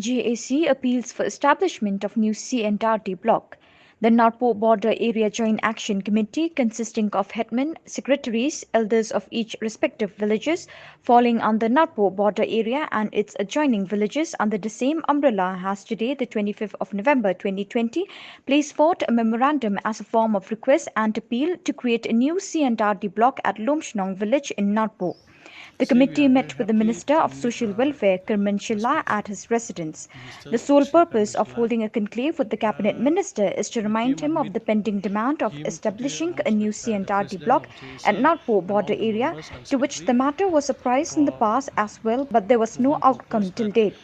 JAC appeals for establishment of new CNRT block. The Narpo Border Area Joint Action Committee, consisting of headmen, secretaries, elders of each respective villages falling under Narpo Border Area and its adjoining villages under the same umbrella, has today, the 25th of November 2020, placed forth a memorandum as a form of request and appeal to create a new CNRT block at Lomshnong village in Narpo. The See, we committee are very met with the happy Minister to of meet Social Welfare, Kirman Shilla, respected at his residence. Minister The sole Shri purpose of Karmeshla. holding a conclave with the Cabinet Minister is to We remind came him and of meet the pending demand of him today establishing a new alongside the CNRT President block of at JAC Narpo and border all the area, members and to which secretary the matter was apprised in the for past as well, but there was no moving purpose outcome till that date.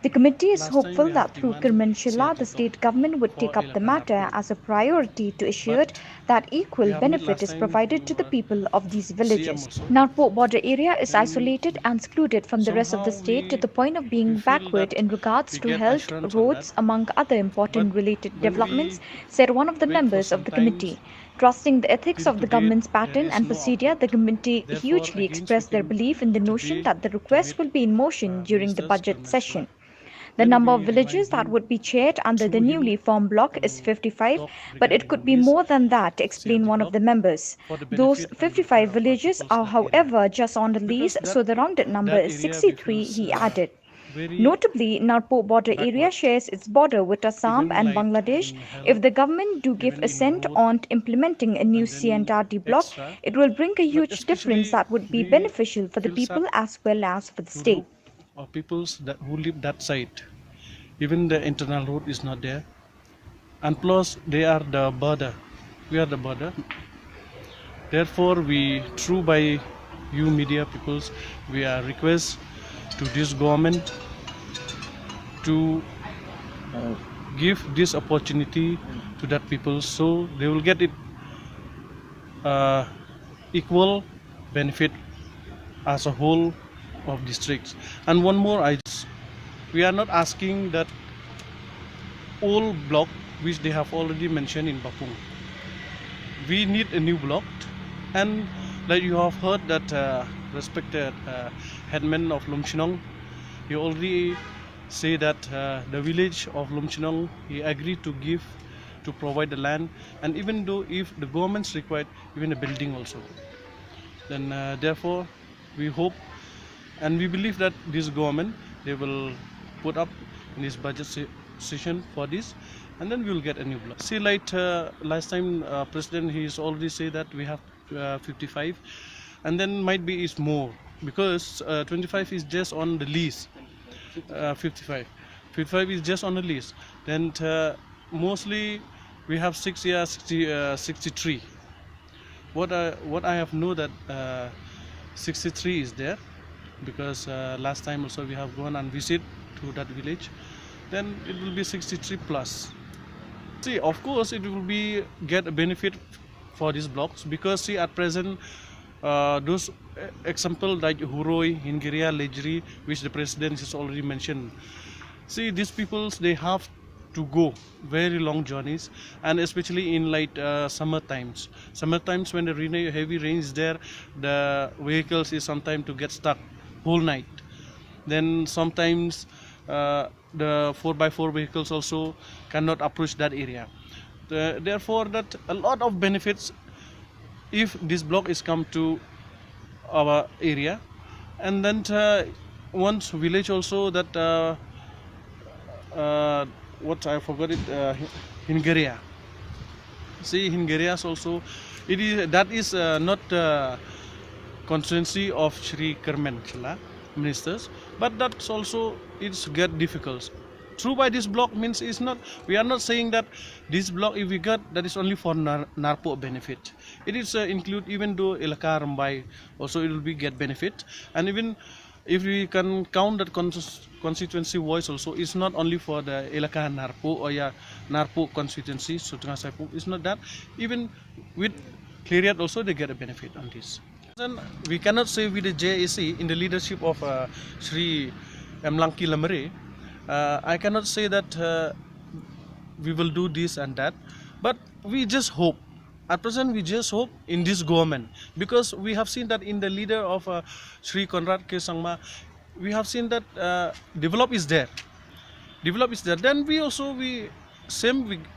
The committee is last time we hopeful have that through demanded Kirman Shilla, the CNT block state government would for take up the matter Elakanarpo, as a priority to ensure but that we equal have met benefit last is time provided to the to people of these CM villages. also, Narpo border area is and isolated and secluded from the rest of the somehow state to the point of being feel backward that in regards we to get health, assurance on that, roads, among other but important related when developments, we said one of the wait for members of some the times committee. Trusting the ethics till of the today government's there pattern is and no procedure, the output. committee Therefore, hugely against we expressed their came belief in the notion today that the to request meet will be in motion during the Ministers budget Karmeshla. session. The Then number of we remind villages that him would be chaired under the through newly him formed block is to 55, talk but it regarding could on be this more than that, explained CNT one of block the members. for the Those benefit and welfare 55 of our villages peoples are, that area, however, just on the because list, so the rounded number that is area we 63, feels he added. very Notably, Narpo border area backward, shares its border with Assam even and like Bangladesh. in If health, the government do give even in assent road, on implementing a new and then CNRT block, extra. it will bring a But huge difference especially that would be we beneficial for the feel sad people as well as for the to state. look our peoples that who live that side. Even the internal road is not there, and plus they are the border. We are the border. Therefore, we through by you media peoples, we are request to this government to give this opportunity to that people so they will get it equal benefit as a whole of districts. And one more, we are not asking that all block which they have already mentioned in Bapung. We need a new block, and like you have heard that respected headman of Lumchinong, he already say that the village of Lumchinong, he agreed to give to provide the land, and even though if the government's required even a building also, then therefore we hope and we believe that this government they will put up in this budget session for this, and then we will get a new block. See, like last time president he's already say that we have 55, and then might be is more because 25 is just on the lease. 55 is just on the list. Then mostly we have 63. What I have know that 63 is there because last time also we have gone and visit to that village. Then it will be 63 plus. See, of course it will be get a benefit for these blocks because see at present those example like Huroi, Hingiria, Lejri, which the president has already mentioned. See, these peoples they have to go very long journeys, and especially in like summer times. Summer times when the heavy rain is there, the vehicles is sometimes to get stuck whole night. Then sometimes the 4x4 vehicles also cannot approach that area. Therefore, that a lot of benefits if this block is come to our area, and then once village also that what I forgot it Hingaria. See, Hingarias also it is that is not constituency of Shri Karman Shilla ministers, but that's also it's get difficult. Through by this block means is not, we are not saying that this block if we get that is only for Narpo benefit. It is include even though Elaka Rambai also it will be get benefit, and even if we can count that constituency voice also it's not only for the Elaka Narpo or Narpo constituency Sutanga Saipuk, it's not that, even with Cleariat also they get a benefit on this. And we cannot say with the JAC in the leadership of Sri Mlangki Lamare, I cannot say that we will do this and that, but we just hope. At present, we just hope in this government, because we have seen that in the leader of Sri Conrad K. Sangma, we have seen that develop is there. develop is there, then we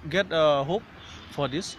get hope for this.